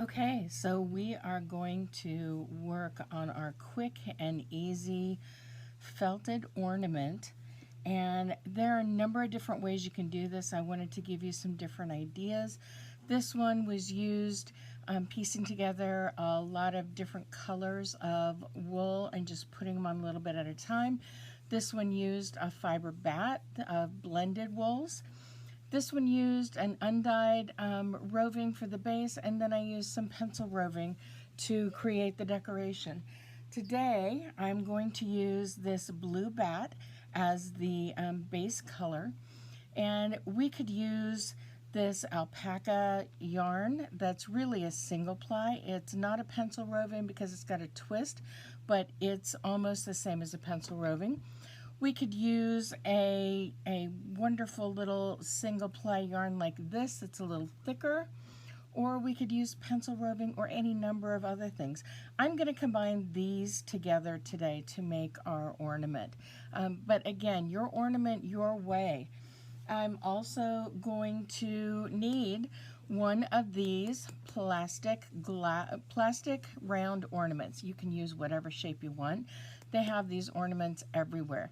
Okay, so we are going to work on our quick and easy felted ornament, and there are a number of different ways you can do this. I wanted to give you some different ideas. This one was used piecing together a lot of different colors of wool and just putting them on a little bit at a time. This one used a fiber bat of blended wools. This one used an undyed roving for the base, and then I used some pencil roving to create the decoration. Today I'm going to use this blue bat as the base color, and we could use this alpaca yarn that's really a single ply. It's not a pencil roving because it's got a twist, but it's almost the same as a pencil roving. We could use a wonderful little single ply yarn like this. It's a little thicker, or we could use pencil roving or any number of other things. I'm going to combine these together today to make our ornament. But again, your ornament your way. I'm also going to need one of these plastic round ornaments. You can use whatever shape you want. They have these ornaments everywhere.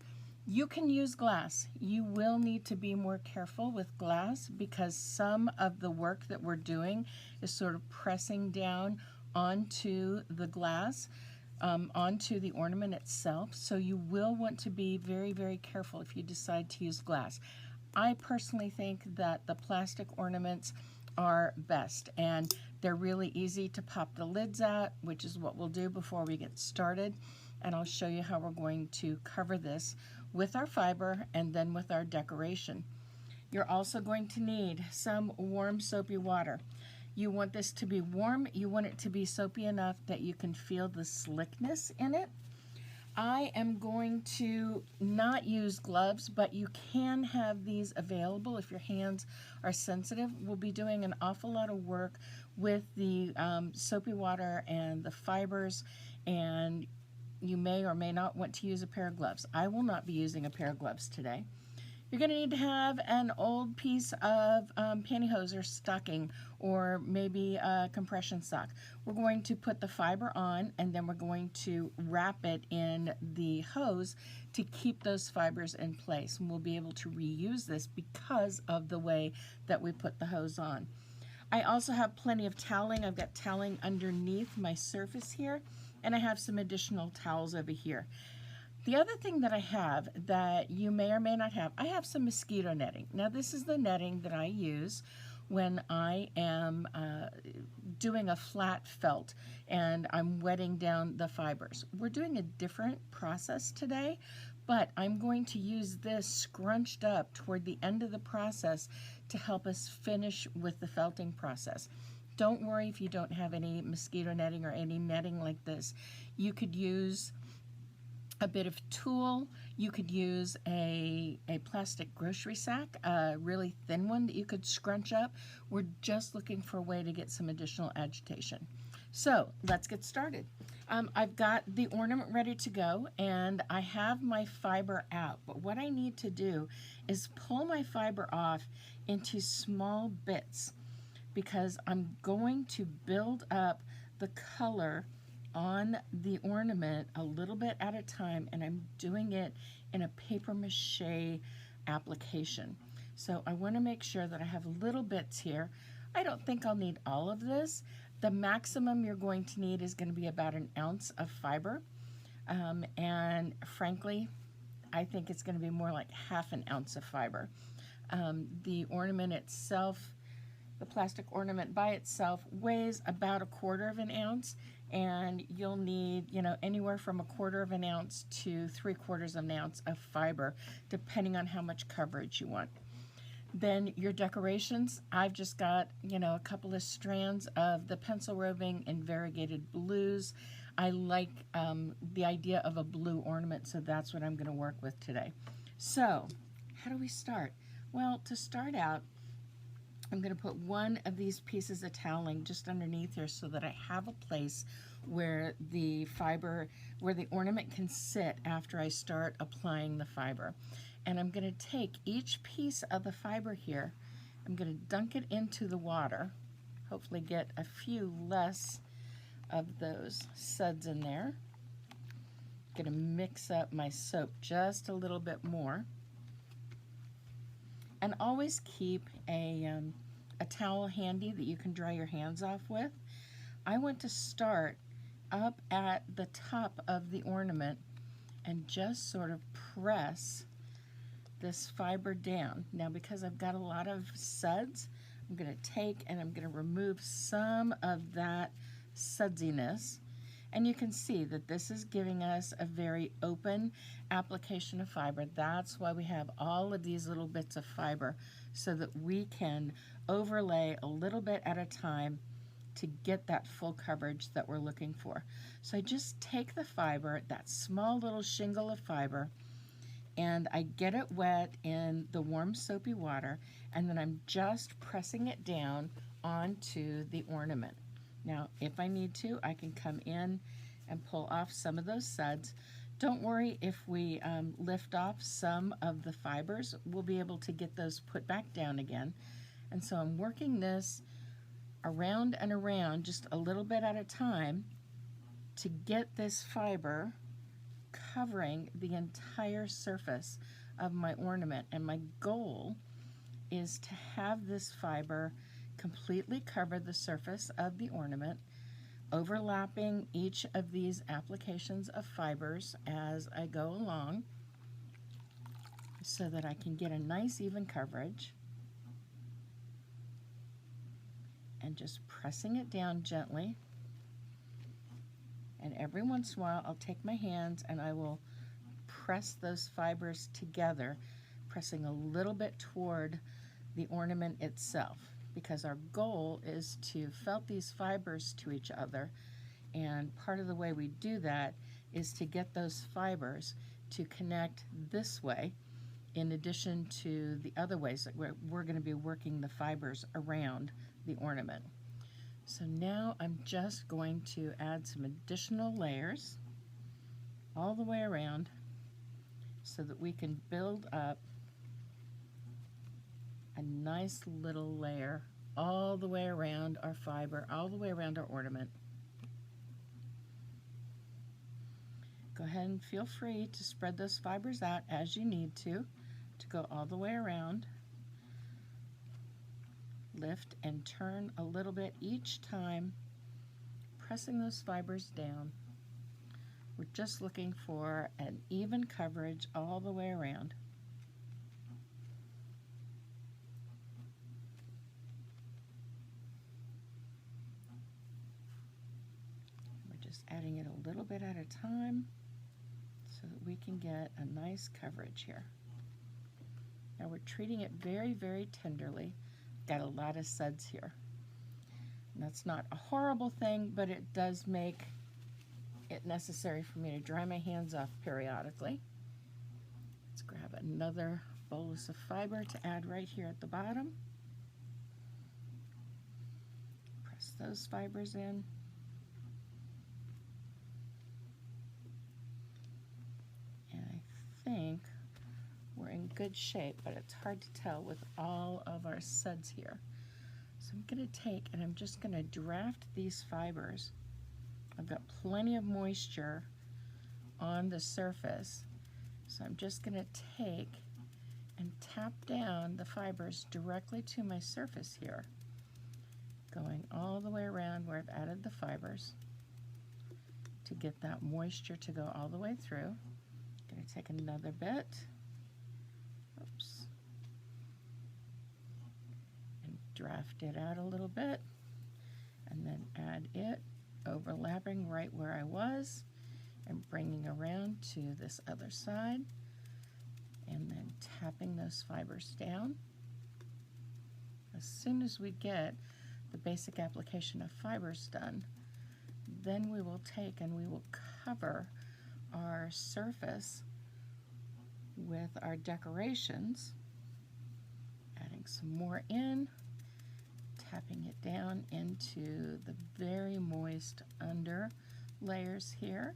You can use glass. You will need to be more careful with glass because some of the work that we're doing is sort of pressing down onto the glass, onto the ornament itself. So you will want to be very, very careful if you decide to use glass. I personally think that the plastic ornaments are best, and they're really easy to pop the lids out, which is what we'll do before we get started. And I'll show you how we're going to cover this with our fiber and then with our decoration. You're also going to need some warm soapy water. You want this to be warm, you want it to be soapy enough that you can feel the slickness in it. I am going to not use gloves, but you can have these available if your hands are sensitive. We'll be doing an awful lot of work with the soapy water and the fibers, and you may or may not want to use a pair of gloves. I will not be using a pair of gloves today. You're going to need to have an old piece of pantyhose or stocking, or maybe a compression sock. We're going to put the fiber on, and then we're going to wrap it in the hose to keep those fibers in place. And we'll be able to reuse this because of the way that we put the hose on. I also have plenty of toweling. I've got toweling underneath my surface here, and I have some additional towels over here. The other thing that I have that you may or may not have, I have some mosquito netting. Now this is the netting that I use when I am doing a flat felt and I'm wetting down the fibers. We're doing a different process today, but I'm going to use this scrunched up toward the end of the process to help us finish with the felting process. Don't worry if you don't have any mosquito netting or any netting like this. You could use a bit of tulle. You could use a plastic grocery sack, a really thin one that you could scrunch up. We're just looking for a way to get some additional agitation. So let's get started. I've got the ornament ready to go, and I have my fiber out, but what I need to do is pull my fiber off into small bits because I'm going to build up the color on the ornament a little bit at a time, and I'm doing it in a paper mache application. So I want to make sure that I have little bits here. I don't think I'll need all of this. The maximum you're going to need is going to be about an ounce of fiber, and frankly I think it's going to be more like half an ounce of fiber. The ornament itself, the plastic ornament by itself, weighs about 1/4 of an ounce, and you'll need, anywhere from 1/4 of an ounce to 3/4 of an ounce of fiber, depending on how much coverage you want. Then your decorations, I've just got, a couple of strands of the pencil roving in variegated blues. I like the idea of a blue ornament, so that's what I'm going to work with today. So, how do we start? Well, to start out, I'm going to put one of these pieces of toweling just underneath here so that I have a place where the ornament can sit after I start applying the fiber. And I'm going to take each piece of the fiber here, I'm going to dunk it into the water, hopefully get a few less of those suds in there. Gonna mix up my soap just a little bit more. And always keep a towel handy that you can dry your hands off with. I want to start up at the top of the ornament and just sort of press this fiber down. Now, because I've got a lot of suds, I'm going to take and I'm going to remove some of that sudsiness. And you can see that this is giving us a very open application of fiber. That's why we have all of these little bits of fiber, so that we can overlay a little bit at a time to get that full coverage that we're looking for. So I just take the fiber, that small little shingle of fiber, and I get it wet in the warm soapy water, and then I'm just pressing it down onto the ornament. Now, if I need to, I can come in and pull off some of those suds. Don't worry if we lift off some of the fibers, we'll be able to get those put back down again. And so I'm working this around and around just a little bit at a time to get this fiber covering the entire surface of my ornament. And my goal is to have this fiber completely cover the surface of the ornament, overlapping each of these applications of fibers as I go along, so that I can get a nice even coverage. And just pressing it down gently. And every once in a while I'll take my hands and I will press those fibers together, pressing a little bit toward the ornament itself, because our goal is to felt these fibers to each other, and part of the way we do that is to get those fibers to connect this way, in addition to the other ways that we're going to be working the fibers around the ornament. So now I'm just going to add some additional layers all the way around so that we can build up a nice little layer all the way around our fiber, all the way around our ornament. Go ahead and feel free to spread those fibers out as you need to go all the way around. Lift and turn a little bit each time, pressing those fibers down. We're just looking for an even coverage all the way around. We're just adding it a little bit at a time so that we can get a nice coverage here. Now we're treating it very, very tenderly. Got a lot of suds here. And that's not a horrible thing, but it does make it necessary for me to dry my hands off periodically. Let's grab another bolus of fiber to add right here at the bottom. Press those fibers in. And I think we're in good shape, but it's hard to tell with all of our suds here. So I'm going to take and I'm just going to draft these fibers. I've got plenty of moisture on the surface, so I'm just going to take and tap down the fibers directly to my surface here, going all the way around where I've added the fibers to get that moisture to go all the way through. I'm going to take another bit. Oops. And draft it out a little bit, and then add it, overlapping right where I was, and bringing around to this other side, and then tapping those fibers down. As soon as we get the basic application of fibers done, then we will take and we will cover our surface with our decorations, adding some more in, tapping it down into the very moist under layers here.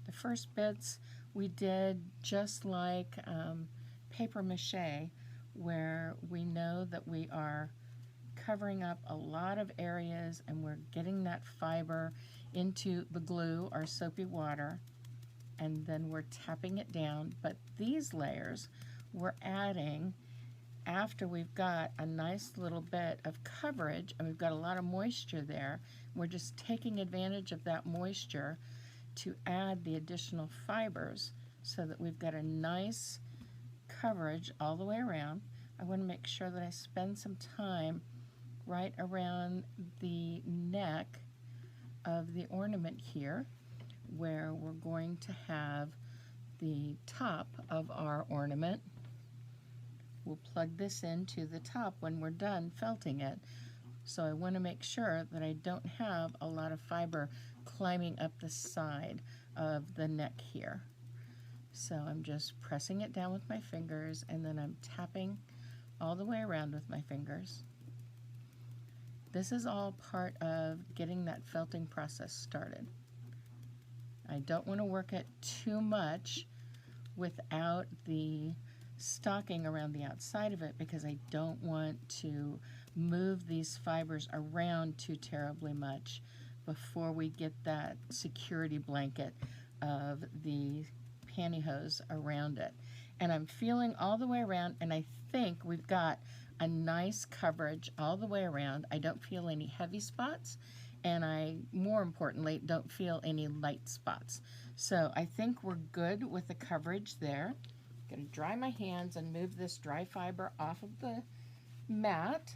The first bits we did just like paper mache, where we know that we are covering up a lot of areas and we're getting that fiber into the glue, our soapy water, and then we're tapping it down. But these layers we're adding after we've got a nice little bit of coverage and we've got a lot of moisture there. We're just taking advantage of that moisture to add the additional fibers so that we've got a nice coverage all the way around. I want to make sure that I spend some time right around the neck of the ornament here, where we're going to have the top of our ornament. We'll plug this into the top when we're done felting it. So I want to make sure that I don't have a lot of fiber climbing up the side of the neck here. So I'm just pressing it down with my fingers, and then I'm tapping all the way around with my fingers. This is all part of getting that felting process started. I don't want to work it too much without the stocking around the outside of it, because I don't want to move these fibers around too terribly much before we get that security blanket of the pantyhose around it. And I'm feeling all the way around, and I think we've got a nice coverage all the way around. I don't feel any heavy spots, and I, more importantly, don't feel any light spots. So I think we're good with the coverage there. I'm going to dry my hands and move this dry fiber off of the mat.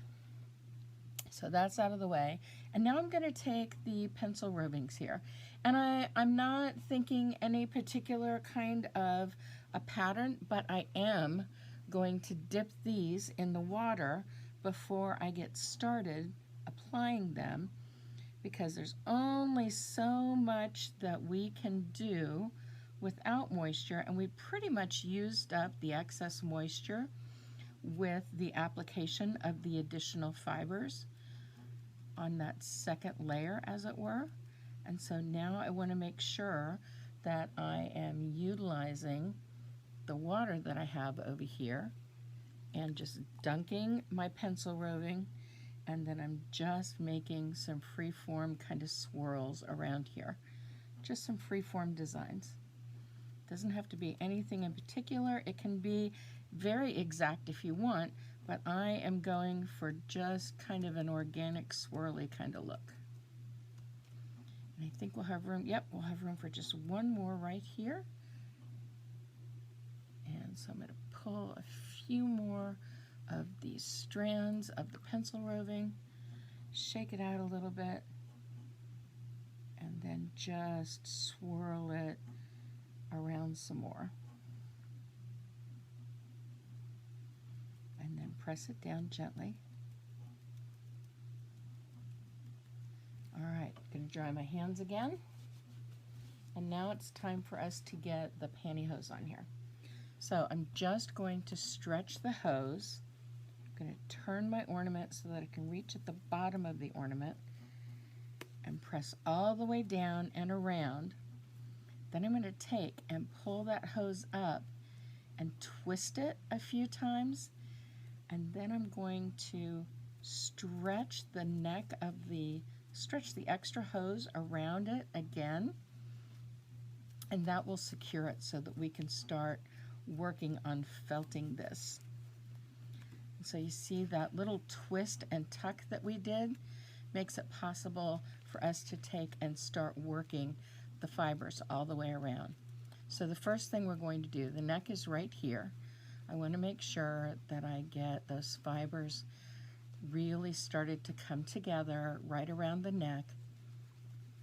So that's out of the way. And now I'm going to take the pencil rovings here. And I'm not thinking any particular kind of a pattern, but I am going to dip these in the water before I get started applying them, because there's only so much that we can do without moisture, and we pretty much used up the excess moisture with the application of the additional fibers on that second layer, as it were. And so now I want to make sure that I am utilizing the water that I have over here and just dunking my pencil roving, and then I'm just making some free-form kind of swirls around here. Just some free-form designs. Doesn't have to be anything in particular. It can be very exact if you want, but I am going for just kind of an organic swirly kind of look. And I think we'll have room, yep, we'll have room for just one more right here. And so I'm going to pull a few more of these strands of the pencil roving, shake it out a little bit, and then just swirl it around some more. And then press it down gently. All right, I'm going to dry my hands again. And now it's time for us to get the pantyhose on here. So I'm just going to stretch the hose. I'm going to turn my ornament so that I can reach at the bottom of the ornament and press all the way down and around. Then I'm going to take and pull that hose up and twist it a few times, and then I'm going to stretch the neck of stretch the extra hose around it again, and that will secure it so that we can start working on felting this. So you see that little twist and tuck that we did makes it possible for us to take and start working the fibers all the way around. So the first thing we're going to do, the neck is right here. I want to make sure that I get those fibers really started to come together right around the neck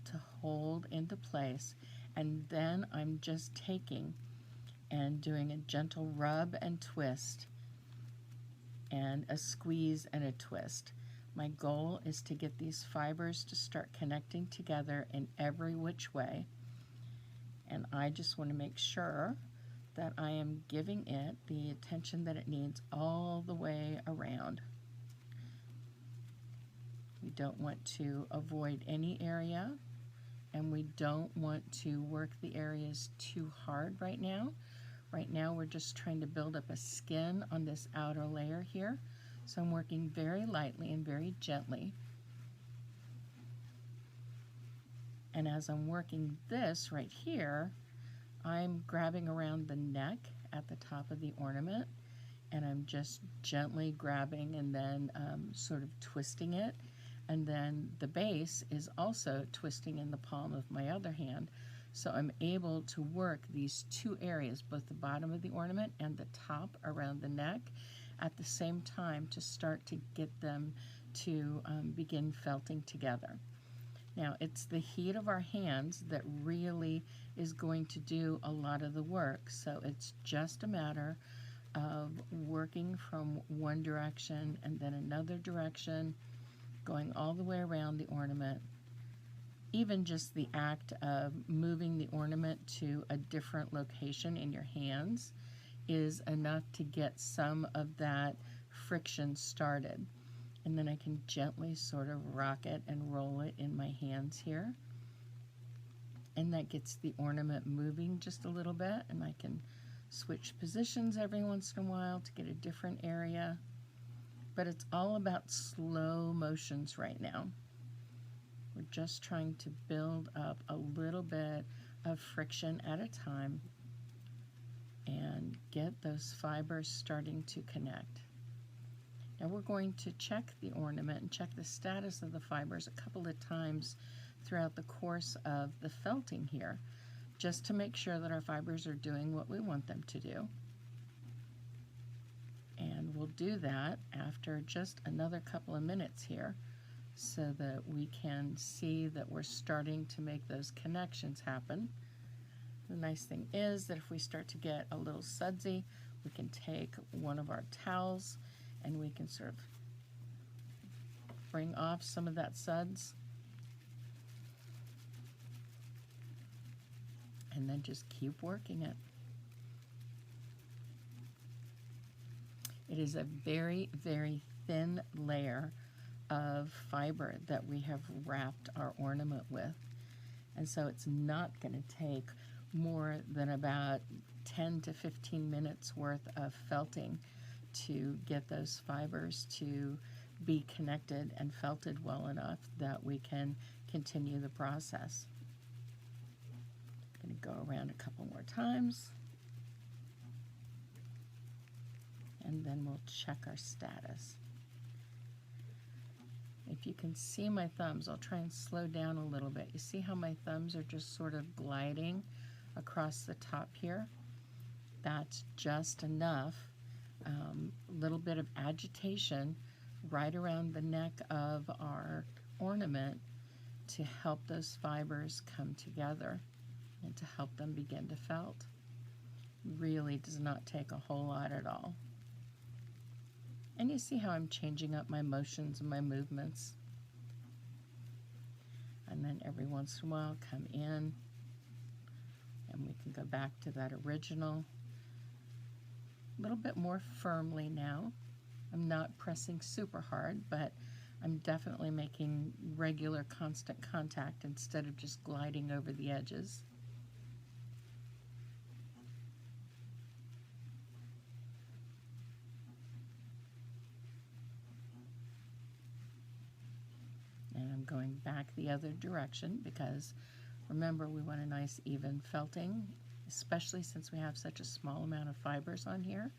to hold into place. And then I'm just taking and doing a gentle rub and twist and a squeeze and a twist. My goal is to get these fibers to start connecting together in every which way, and I just want to make sure that I am giving it the attention that it needs all the way around. We don't want to avoid any area, and we don't want to work the areas too hard right now. Right now we're just trying to build up a skin on this outer layer here. So I'm working very lightly and very gently. And as I'm working this right here, I'm grabbing around the neck at the top of the ornament, and I'm just gently grabbing and then sort of twisting it. And then the base is also twisting in the palm of my other hand. So I'm able to work these two areas, both the bottom of the ornament and the top around the neck, at the same time to start to get them to begin felting together. Now, it's the heat of our hands that really is going to do a lot of the work, so it's just a matter of working from one direction and then another direction, going all the way around the ornament. Even just the act of moving the ornament to a different location in your hands is enough to get some of that friction started. And then I can gently sort of rock it and roll it in my hands here. And that gets the ornament moving just a little bit, and I can switch positions every once in a while to get a different area. But it's all about slow motions right now. We're just trying to build up a little bit of friction at a time and get those fibers starting to connect. Now we're going to check the ornament and check the status of the fibers a couple of times throughout the course of the felting here, just to make sure that our fibers are doing what we want them to do. And we'll do that after just another couple of minutes here so that we can see that we're starting to make those connections happen. The nice thing is that if we start to get a little sudsy, we can take one of our towels and we can sort of bring off some of that suds. And then just keep working it. It is a very, very thin layer of fiber that we have wrapped our ornament with. And so it's not going to take more than about 10 to 15 minutes worth of felting to get those fibers to be connected and felted well enough that we can continue the process. I'm going to go around a couple more times, and then we'll check our status. If you can see my thumbs, I'll try and slow down a little bit. You see how my thumbs are just sort of gliding across the top here? That's just enough. Little bit of agitation right around the neck of our ornament to help those fibers come together and to help them begin to felt. Really does not take a whole lot at all. And you see how I'm changing up my motions and my movements. And then every once in a while come in and we can go back to that original. A little bit more firmly now. I'm not pressing super hard, but I'm definitely making regular constant contact instead of just gliding over the edges. And I'm going back the other direction because remember, we want a nice even felting, especially since we have such a small amount of fibers on here.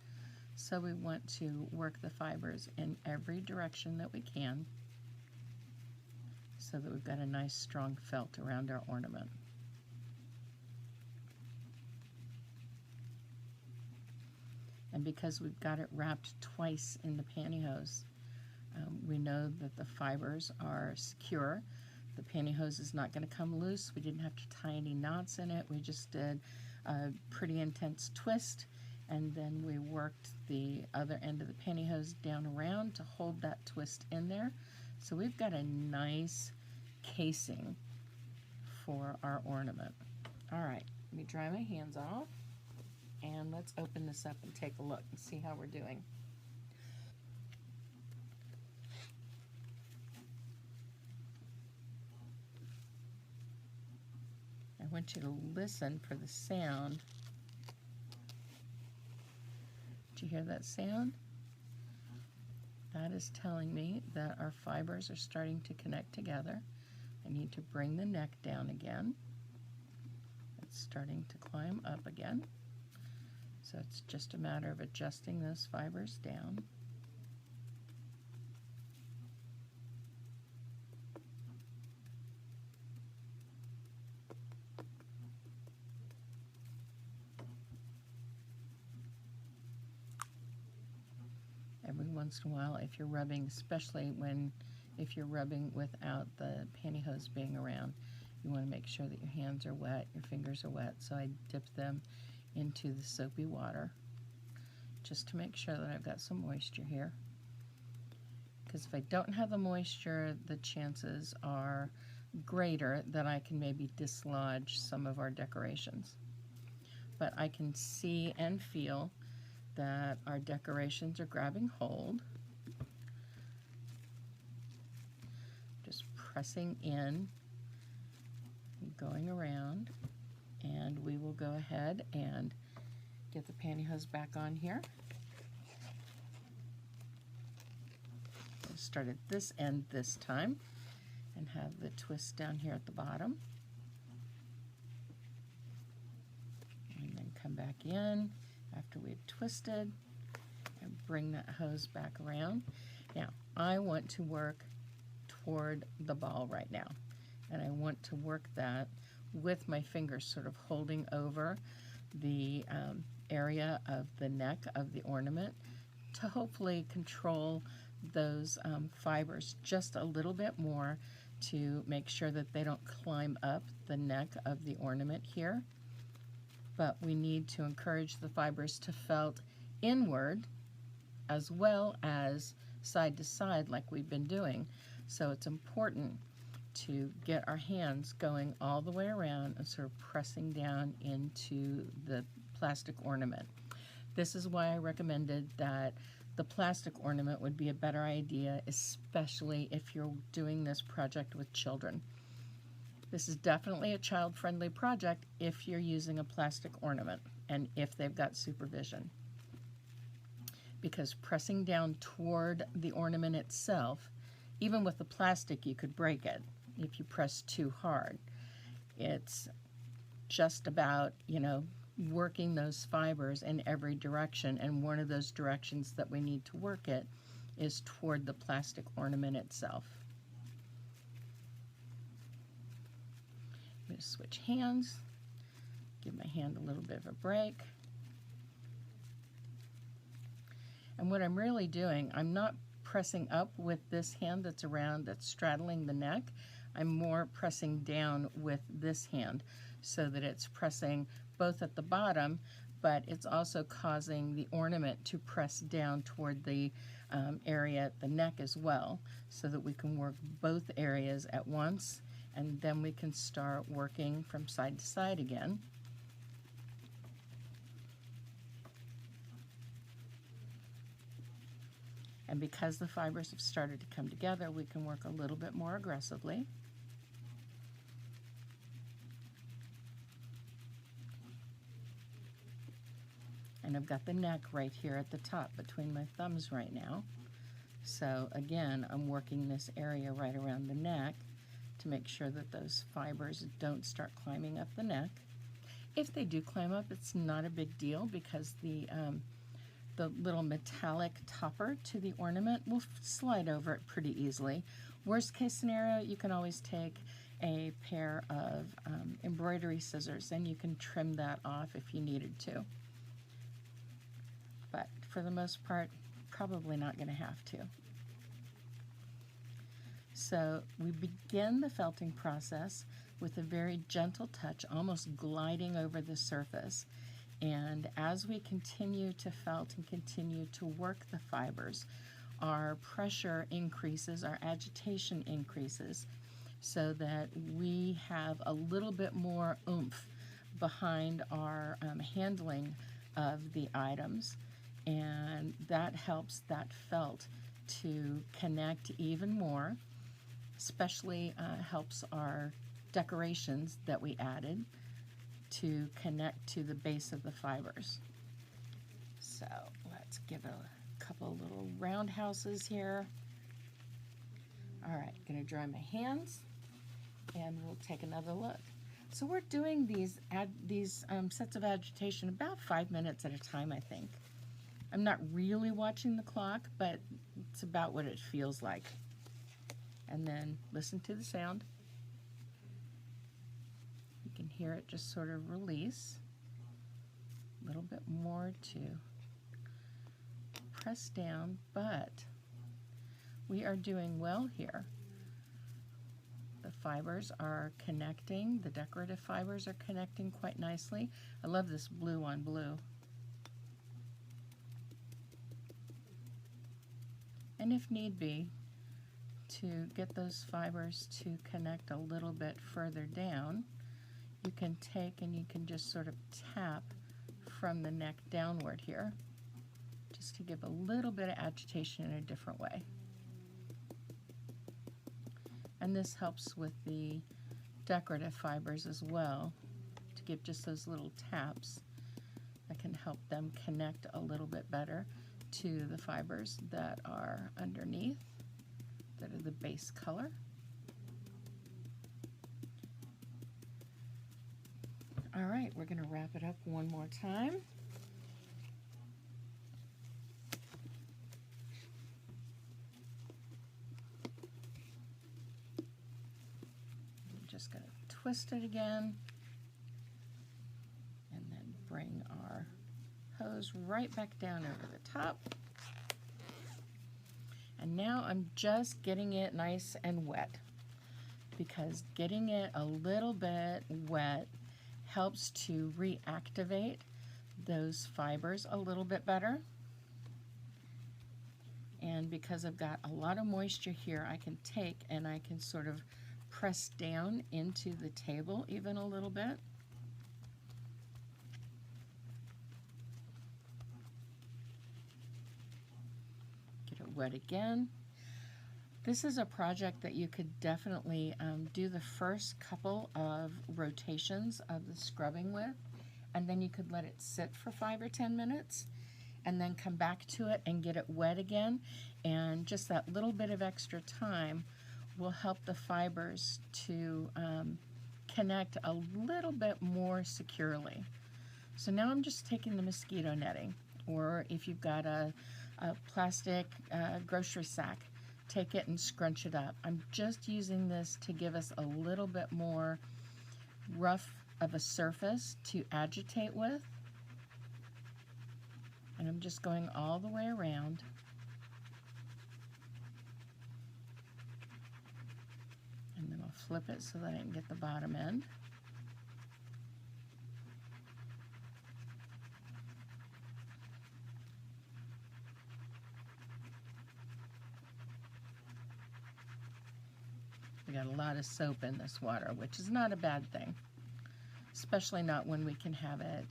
So we want to work the fibers in every direction that we can so that we've got a nice strong felt around our ornament. And because we've got it wrapped twice in the pantyhose, we know that the fibers are secure. The pantyhose is not going to come loose. We didn't have to tie any knots in it. We just did a pretty intense twist, and then we worked the other end of the pantyhose down around to hold that twist in there. So we've got a nice casing for our ornament. All right, let me dry my hands off, and let's open this up and take a look and see how we're doing. I want you to listen for the sound Did you hear that sound? That is telling me that our fibers are starting to connect together. I need to bring the neck down again. It's starting to climb up again. So it's just a matter of adjusting those fibers down. Every once in a while, if you're rubbing, especially if you're rubbing without the pantyhose being around, you want to make sure that your hands are wet, your fingers are wet. So I dip them into the soapy water just to make sure that I've got some moisture here. Because if I don't have the moisture, the chances are greater that I can maybe dislodge some of our decorations. But I can see and feel that our decorations are grabbing hold. Just pressing in, going around, and we will go ahead and get the pantyhose back on here. I'll start at this end this time and have the twist down here at the bottom. And then come back in after we've twisted and bring that hose back around. Now, I want to work toward the ball right now, and I want to work that with my fingers sort of holding over the area of the neck of the ornament to hopefully control those fibers just a little bit more to make sure that they don't climb up the neck of the ornament here. But we need to encourage the fibers to felt inward as well as side to side like we've been doing. So it's important to get our hands going all the way around and sort of pressing down into the plastic ornament. This is why I recommended that the plastic ornament would be a better idea, especially if you're doing this project with children. This is definitely a child-friendly project if you're using a plastic ornament and if they've got supervision. Because pressing down toward the ornament itself, even with the plastic, you could break it if you press too hard. It's just about, working those fibers in every direction, and one of those directions that we need to work it is toward the plastic ornament itself. I'm going to switch hands, give my hand a little bit of a break. And what I'm really doing, I'm not pressing up with this hand that's around, that's straddling the neck. I'm more pressing down with this hand so that it's pressing both at the bottom, but it's also causing the ornament to press down toward the area at the neck as well, so that we can work both areas at once, and then we can start working from side to side again. And because the fibers have started to come together, we can work a little bit more aggressively. And I've got the neck right here at the top between my thumbs right now. So again, I'm working this area right around the neck to make sure that those fibers don't start climbing up the neck. If they do climb up, it's not a big deal because the little metallic topper to the ornament will slide over it pretty easily. Worst case scenario, you can always take a pair of embroidery scissors and you can trim that off if you needed to. But for the most part, probably not going to have to. So we begin the felting process with a very gentle touch, almost gliding over the surface. And as we continue to felt and continue to work the fibers, our pressure increases, our agitation increases, so that we have a little bit more oomph behind our handling of the items. And that helps that felt to connect even more, especially helps our decorations that we added to connect to the base of the fibers. So let's give it a couple little roundhouses here. All right, gonna dry my hands and we'll take another look. So we're doing these sets of agitation about 5 minutes at a time, I think. I'm not really watching the clock, but it's about what it feels like. And then listen to the sound. You can hear it just sort of release. A little bit more to press down, but we are doing well here. The fibers are connecting, the decorative fibers are connecting quite nicely. I love this blue on blue. And if need be, to get those fibers to connect a little bit further down, you can take and you can just sort of tap from the neck downward here, just to give a little bit of agitation in a different way. And this helps with the decorative fibers as well, to give just those little taps that can help them connect a little bit better to the fibers that are underneath, that are the base color. All right, we're going to wrap it up one more time. I'm just going to twist it again and then bring our hose right back down over the top. And now I'm just getting it nice and wet, because getting it a little bit wet helps to reactivate those fibers a little bit better. And because I've got a lot of moisture here, I can take and I can sort of press down into the table even a little bit. Get it wet again. This is a project that you could definitely do the first couple of rotations of the scrubbing with, and then you could let it sit for 5 or 10 minutes and then come back to it and get it wet again. And just that little bit of extra time will help the fibers to connect a little bit more securely. So now I'm just taking the mosquito netting, or if you've got a plastic grocery sack, take it and scrunch it up. I'm just using this to give us a little bit more rough of a surface to agitate with. And I'm just going all the way around. And then I'll flip it so that I can get the bottom end. We got a lot of soap in this water, which is not a bad thing, especially not when we can have it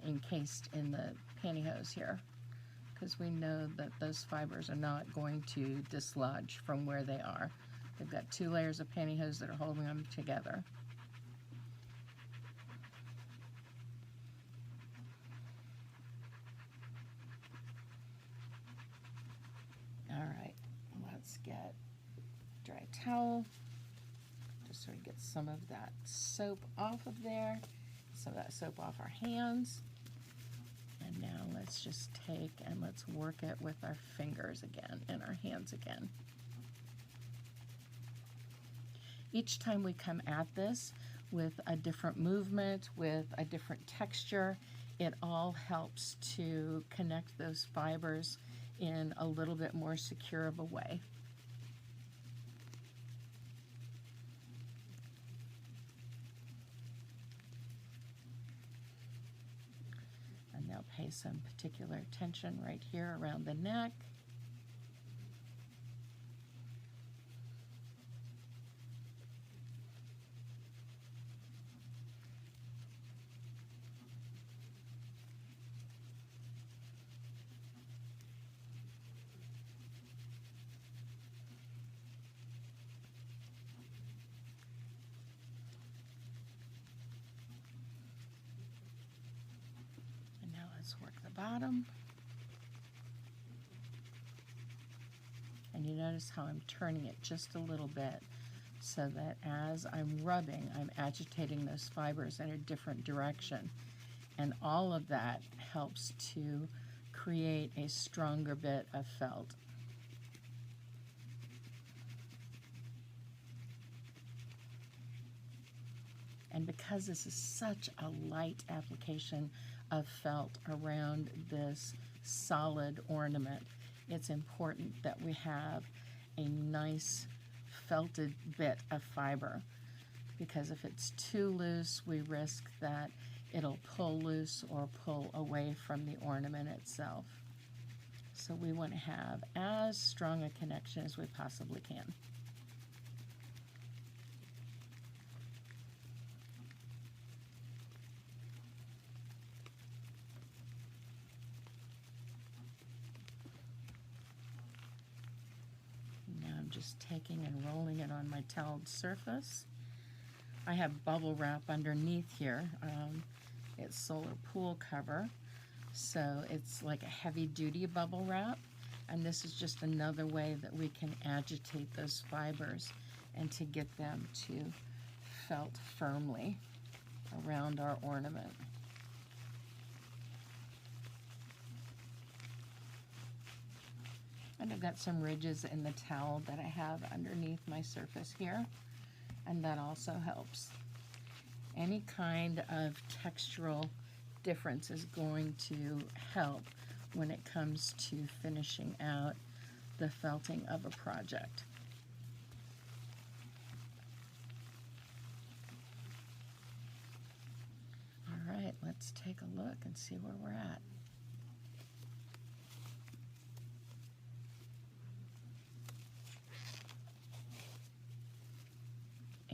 encased in the pantyhose here, because we know that those fibers are not going to dislodge from where they are. They've got 2 layers of pantyhose that are holding them together. All right, let's get a dry towel. Just sort of get some of that soap off of there, some of that soap off our hands. And now let's just take and let's work it with our fingers again and our hands again. Each time we come at this with a different movement, with a different texture, it all helps to connect those fibers in a little bit more secure of a way. And now pay some particular attention right here around the neck. Let's work the bottom. and you notice how I'm turning it just a little bit so that as I'm rubbing, I'm agitating those fibers in a different direction. And all of that helps to create a stronger bit of felt. And because this is such a light application of felt around this solid ornament, it's important that we have a nice felted bit of fiber, because if it's too loose, we risk that it'll pull loose or pull away from the ornament itself. So we want to have as strong a connection as we possibly can. Just taking and rolling it on my toweled surface. I have bubble wrap underneath here. It's solar pool cover, so it's like a heavy-duty bubble wrap, and this is just another way that we can agitate those fibers and to get them to felt firmly around our ornament. And I've got some ridges in the towel that I have underneath my surface here, and that also helps. Any kind of textural difference is going to help when it comes to finishing out the felting of a project. All right, let's take a look and see where we're at.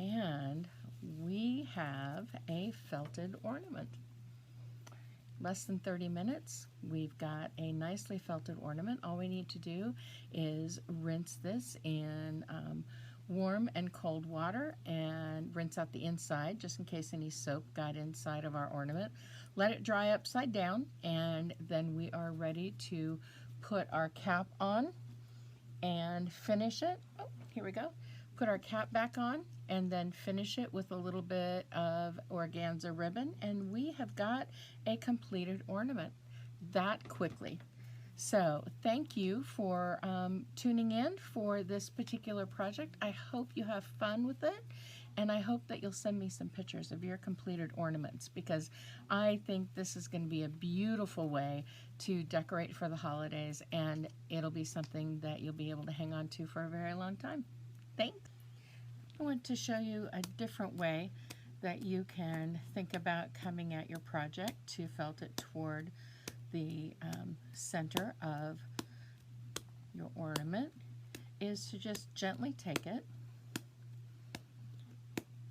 And we have a felted ornament. Less than 30 minutes, we've got a nicely felted ornament. All we need to do is rinse this in warm and cold water and rinse out the inside just in case any soap got inside of our ornament. Let it dry upside down, and then we are ready to put our cap on and finish it. Oh, here we go. Put our cap back on and then finish it with a little bit of organza ribbon, and we have got a completed ornament that quickly. So thank you for tuning in for this particular project. I hope you have fun with it, and I hope that you'll send me some pictures of your completed ornaments, because I think this is going to be a beautiful way to decorate for the holidays, and it'll be something that you'll be able to hang on to for a very long time. Thanks. I want to show you a different way that you can think about coming at your project to felt it toward the center of your ornament, is to just gently take it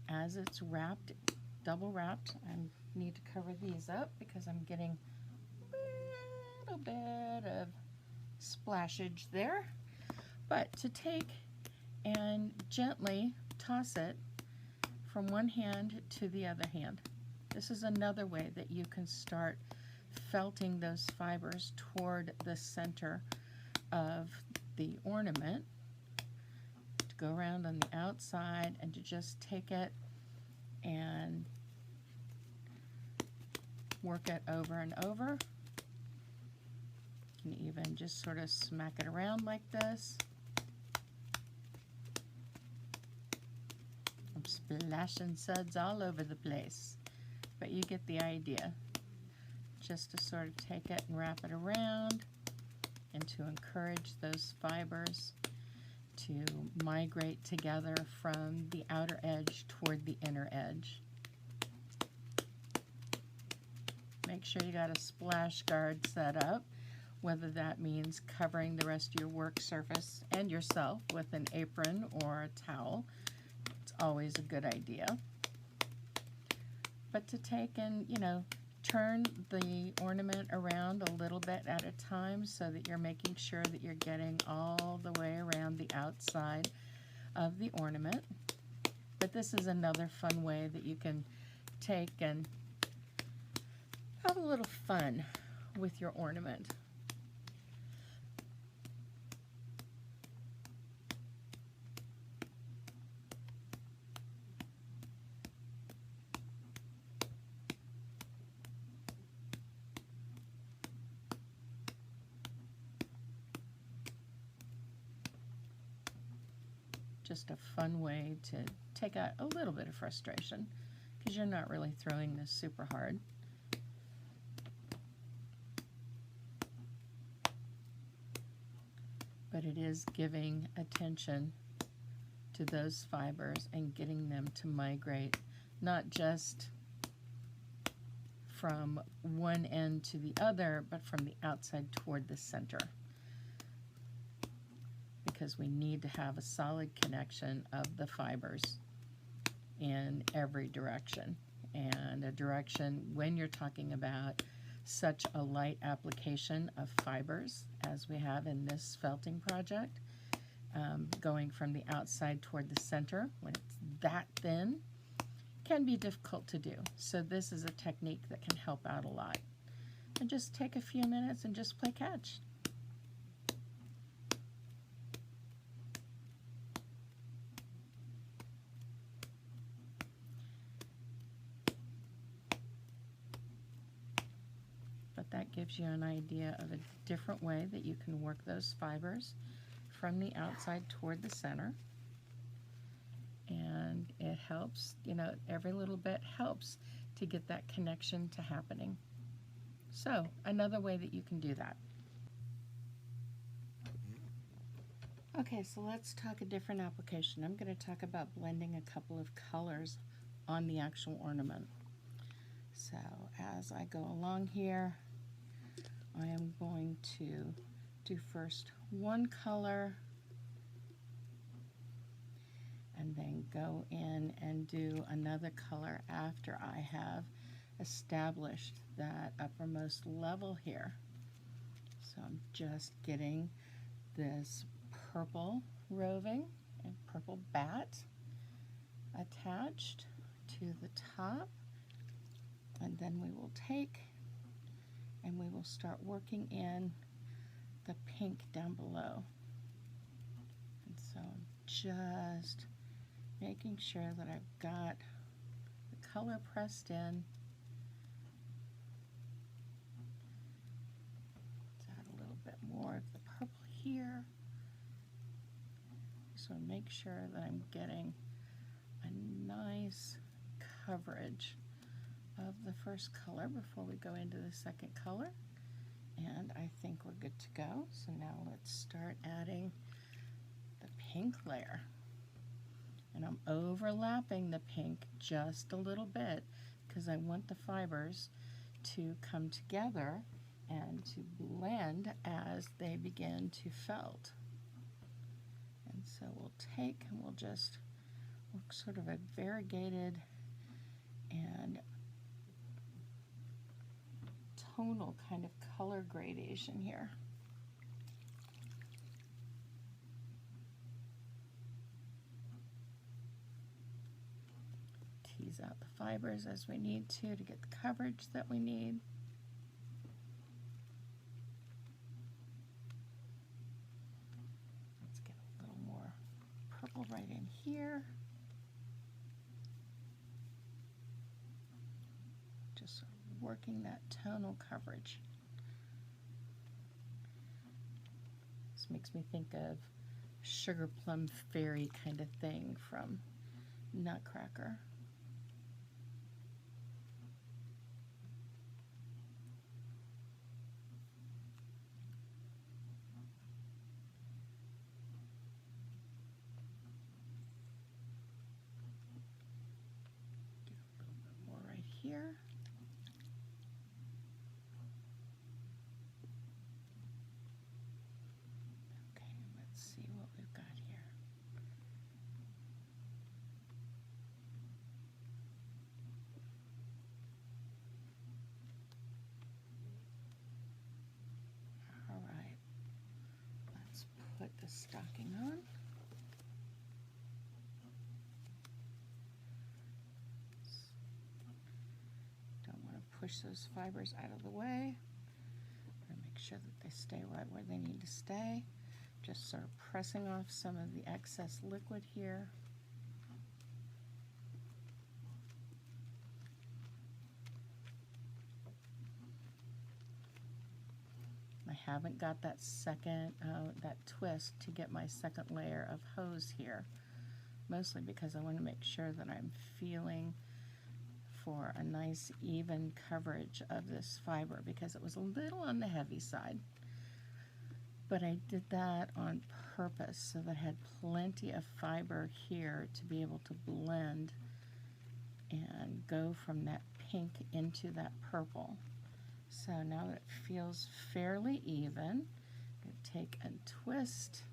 as it's wrapped, double wrapped. I need to cover these up because I'm getting a little bit of splashage there. But to take and gently toss it from one hand to the other hand. This is another way that you can start felting those fibers toward the center of the ornament. To go around on the outside and to just take it and work it over and over. You can even just sort of smack it around like this. I'm splashing suds all over the place, but you get the idea. Just to sort of take it and wrap it around, and to encourage those fibers to migrate together from the outer edge toward the inner edge. Make sure you got a splash guard set up, whether that means covering the rest of your work surface and yourself with an apron or a towel. It's always a good idea. But to take and, turn the ornament around a little bit at a time so that you're making sure that you're getting all the way around the outside of the ornament. But this is another fun way that you can take and have a little fun with your ornament. just a fun way to take out a little bit of frustration because you're not really throwing this super hard. But it is giving attention to those fibers and getting them to migrate, not just from one end to the other, but from the outside toward the center. Because we need to have a solid connection of the fibers in every direction. And a direction, when you're talking about such a light application of fibers as we have in this felting project, going from the outside toward the center when it's that thin can be difficult to do. So this is a technique that can help out a lot. And just take a few minutes and just play catch. But that gives you an idea of a different way that you can work those fibers from the outside toward the center. And it helps, you know, every little bit helps to get that connection to happening. So, another way that you can do that. Okay, so let's talk a different application. I'm going to talk about blending a couple of colors on the actual ornament. So, as I go along here, I am going to do first one color and then go in and do another color after I have established that uppermost level here. So I'm just getting this purple roving and purple bat attached to the top, and then we will take and we will start working in the pink down below. And so I'm just making sure that I've got the color pressed in. Let's add a little bit more of the purple here. So make sure that I'm getting a nice coverage of the first color before we go into the second color. And I think we're good to go. So now let's start adding the pink layer. And I'm overlapping the pink just a little bit because I want the fibers to come together and to blend as they begin to felt. And so we'll take and we'll just work sort of a variegated and tonal kind of color gradation here. Tease out the fibers as we need to get the coverage that we need. Let's get a little more purple right in here. Just sort of working that tonal coverage. This makes me think of Sugar Plum Fairy kind of thing from Nutcracker. Get a little bit more right here. Put the stocking on. Don't want to push those fibers out of the way. Make sure that they stay right where they need to stay. Just sort of pressing off some of the excess liquid here. I haven't got that second, that twist to get my second layer of hose here. mostly because I want to make sure that I'm feeling for a nice even coverage of this fiber, because it was a little on the heavy side. But I did that on purpose so that I had plenty of fiber here to be able to blend and go from that pink into that purple. So now that it feels fairly even, I'm going to take and twist.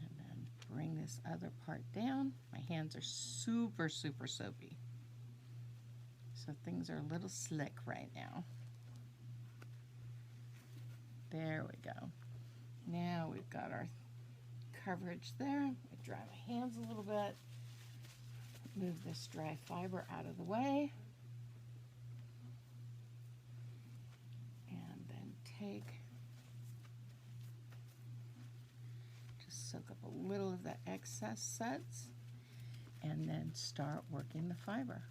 And then bring this other part down. My hands are super, super soapy. So things are a little slick right now. There we go. Now we've got our coverage there. I dry my hands a little bit. Move this dry fiber out of the way. And then just soak up a little of that excess suds, and then start working the fiber.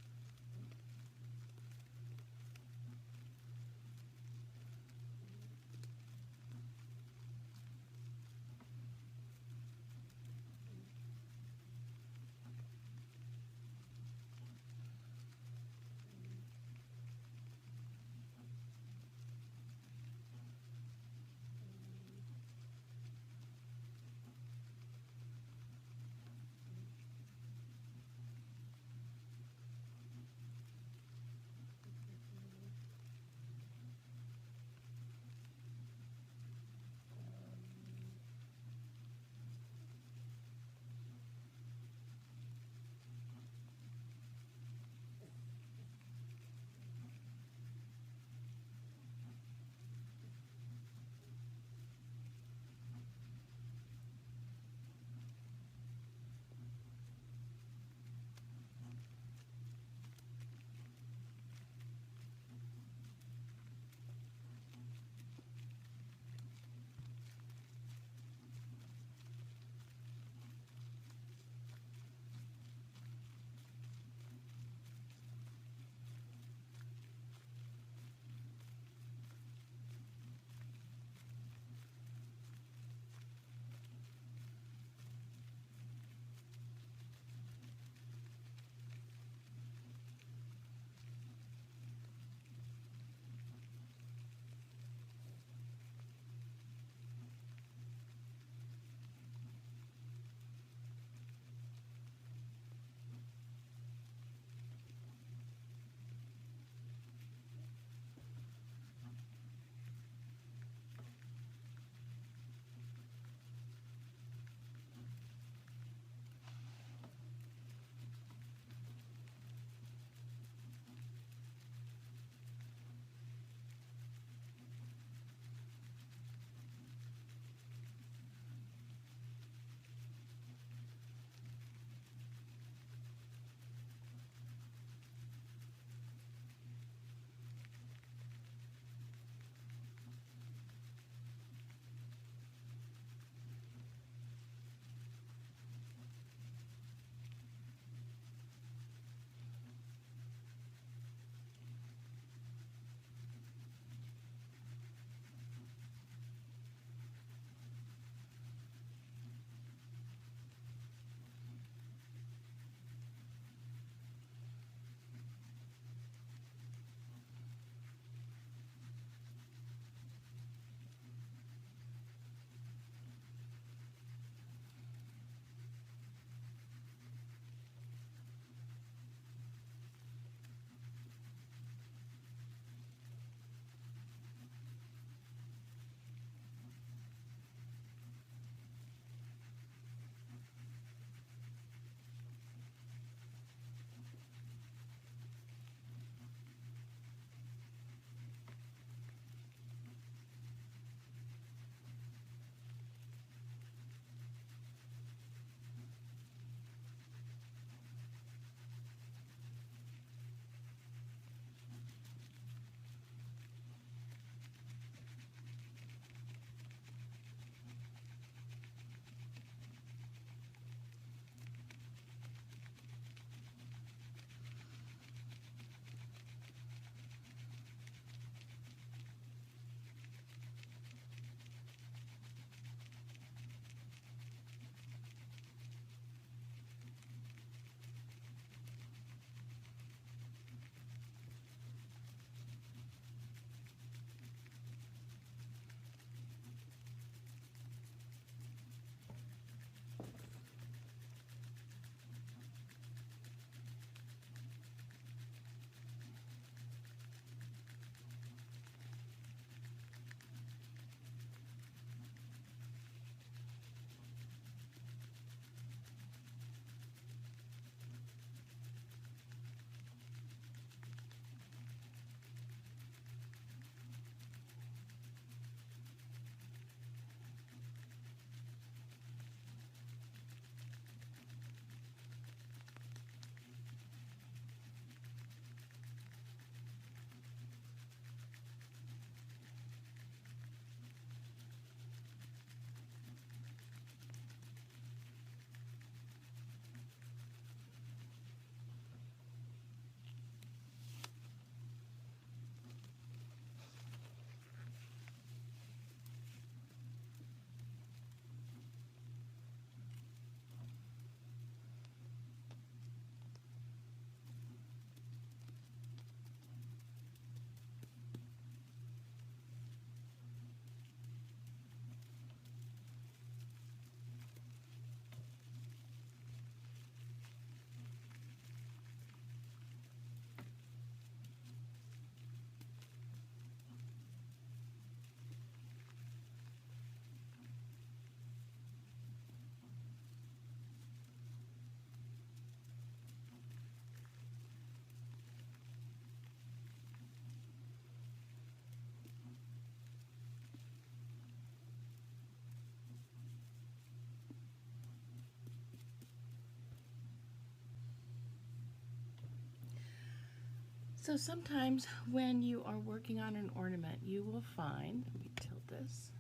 So sometimes when you are working on an ornament, you will find, let me tilt this.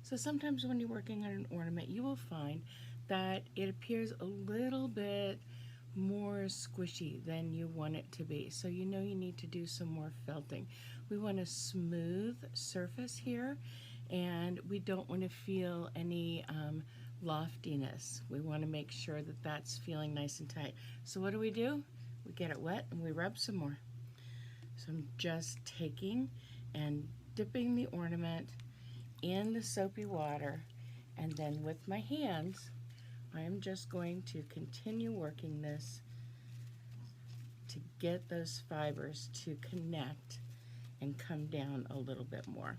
So sometimes when you're working on an ornament, you will find that it appears a little bit more squishy than you want it to be. So you know you need to do some more felting. We want a smooth surface here, and we don't want to feel any loftiness. We want to make sure that that's feeling nice and tight. So what do? We get it wet and we rub some more. So I'm just taking and dipping the ornament in the soapy water, and then with my hands I am just going to continue working this to get those fibers to connect and come down a little bit more.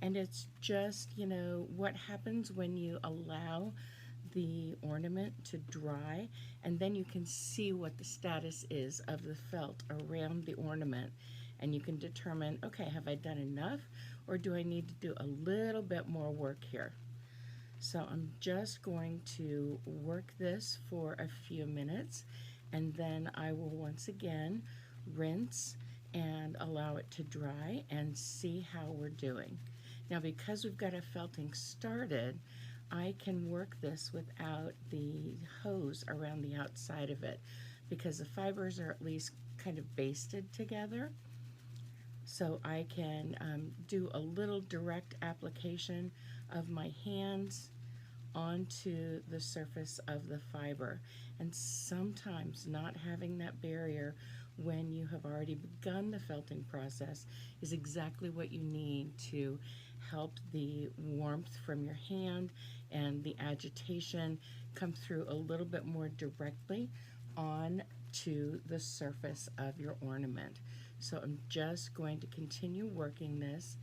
And it's just, you know, what happens when you allow the ornament to dry, and then you can see what the status is of the felt around the ornament, and you can determine, okay, have I done enough, or do I need to do a little bit more work here? So I'm just going to work this for a few minutes, and then I will once again rinse and allow it to dry and see how we're doing. Now, because we've got a felting started, I can work this without the hose around the outside of it, because the fibers are at least kind of basted together. So I can do a little direct application of my hands onto the surface of the fiber. And sometimes not having that barrier when you have already begun the felting process is exactly what you need to help the warmth from your hand and the agitation come through a little bit more directly onto the surface of your ornament. So I'm just going to continue working this,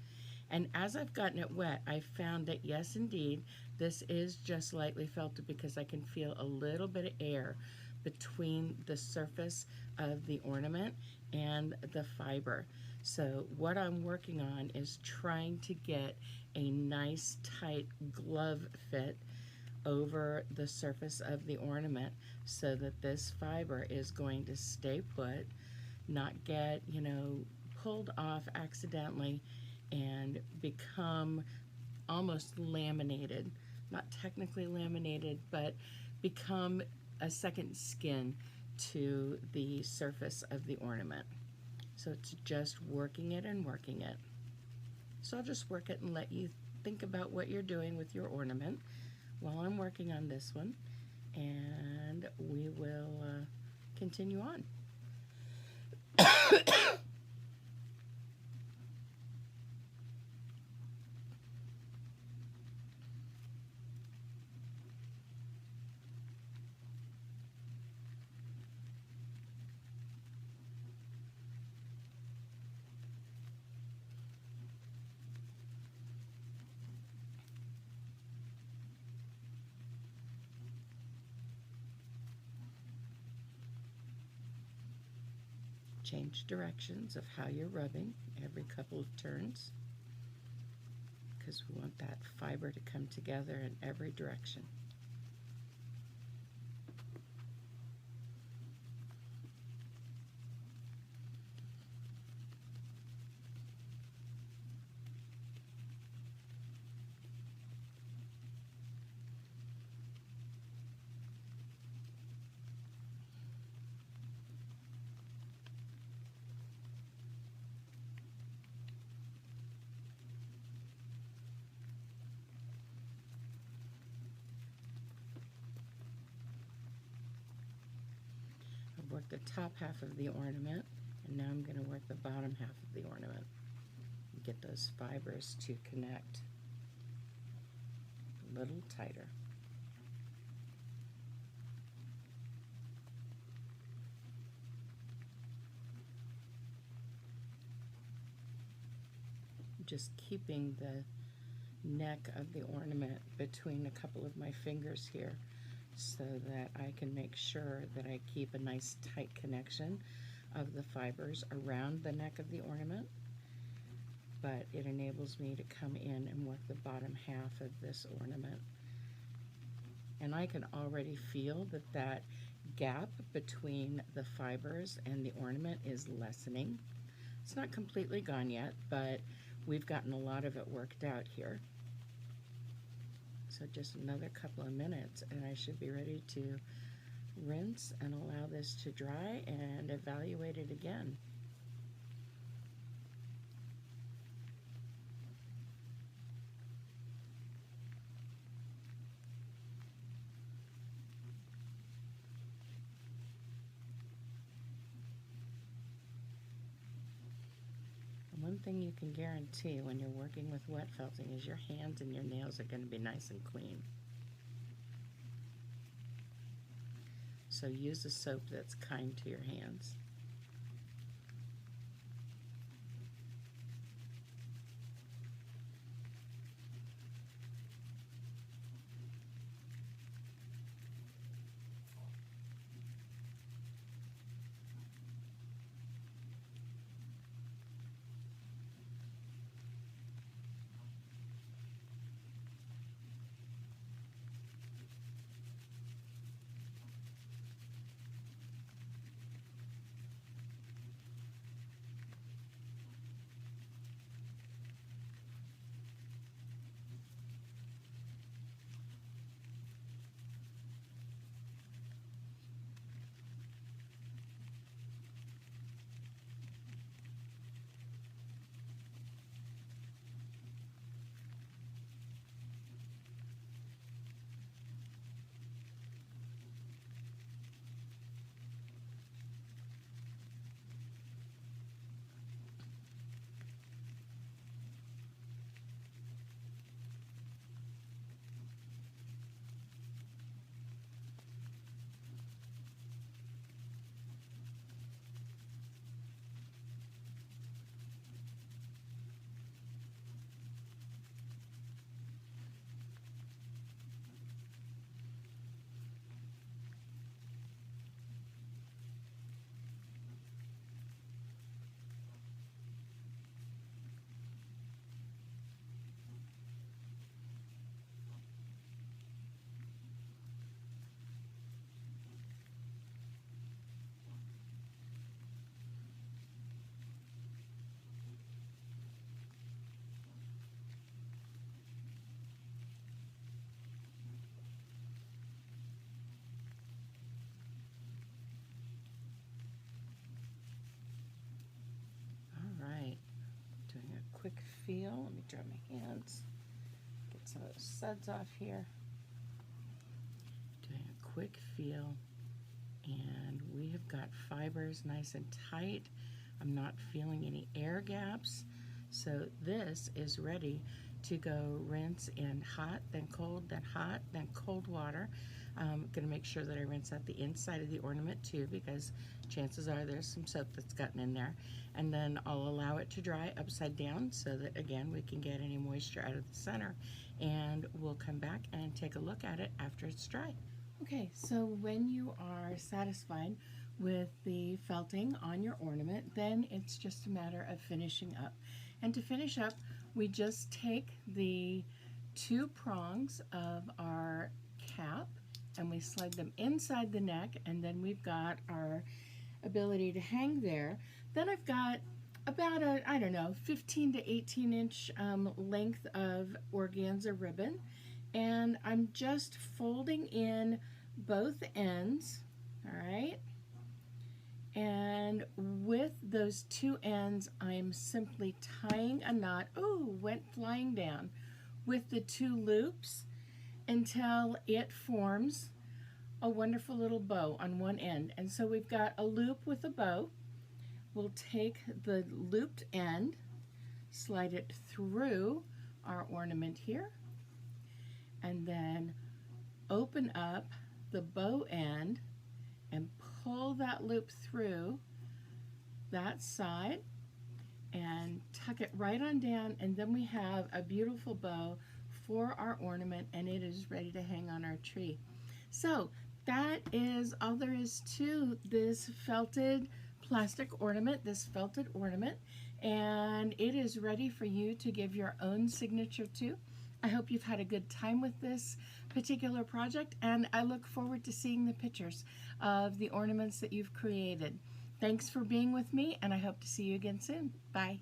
and as I've gotten it wet, I found that yes, indeed, this is just lightly felted, because I can feel a little bit of air between the surface of the ornament and the fiber. So what I'm working on is trying to get a nice tight glove fit over the surface of the ornament so that this fiber is going to stay put, not get, you know, pulled off accidentally and become almost laminated. Not technically laminated, but become a second skin to the surface of the ornament. So it's just working it and working it. So I'll just work it and let you think about what you're doing with your ornament while I'm working on this one, and we will continue on. Change directions of how you're rubbing every couple of turns, because we want that fiber to come together in every direction. Work the top half of the ornament, and now I'm going to work the bottom half of the ornament and get those fibers to connect a little tighter. Just keeping the neck of the ornament between a couple of my fingers here, so that I can make sure that I keep a nice tight connection of the fibers around the neck of the ornament, but it enables me to come in and work the bottom half of this ornament. And I can already feel that that gap between the fibers and the ornament is lessening. It's not completely gone yet, but we've gotten a lot of it worked out here. So just another couple of minutes and I should be ready to rinse and allow this to dry and evaluate it again. One thing you can guarantee when you're working with wet felting is your hands and your nails are going to be nice and clean. So use a soap that's kind to your hands. Quick feel. Let me dry my hands. Get some of those suds off here. Doing a quick feel, and we have got fibers nice and tight. I'm not feeling any air gaps, so this is ready to go rinse in hot, then cold, then hot, then cold water. I'm going to make sure that I rinse out the inside of the ornament too, because chances are there's some soap that's gotten in there. And then I'll allow it to dry upside down so that, again, we can get any moisture out of the center. And we'll come back and take a look at it after it's dry. Okay, so when you are satisfied with the felting on your ornament, then it's just a matter of finishing up. And to finish up, we just take the 2 prongs of our cap and we slide them inside the neck, and then we've got our ability to hang there. Then I've got about a, I don't know, 15 to 18 inch length of organza ribbon, and I'm just folding in both ends, all right? And with those 2 ends, I'm simply tying a knot, oh, went flying down, with the 2 loops until it forms a wonderful little bow on one end. And so we've got a loop with a bow. We'll take the looped end, slide it through our ornament here, and then open up the bow end and pull that loop through that side and tuck it right on down, and then we have a beautiful bow for our ornament, and it is ready to hang on our tree. So that is all there is to this felted plastic ornament, this felted ornament, and it is ready for you to give your own signature to. I hope you've had a good time with this particular project, and I look forward to seeing the pictures of the ornaments that you've created. Thanks for being with me, and I hope to see you again soon. Bye.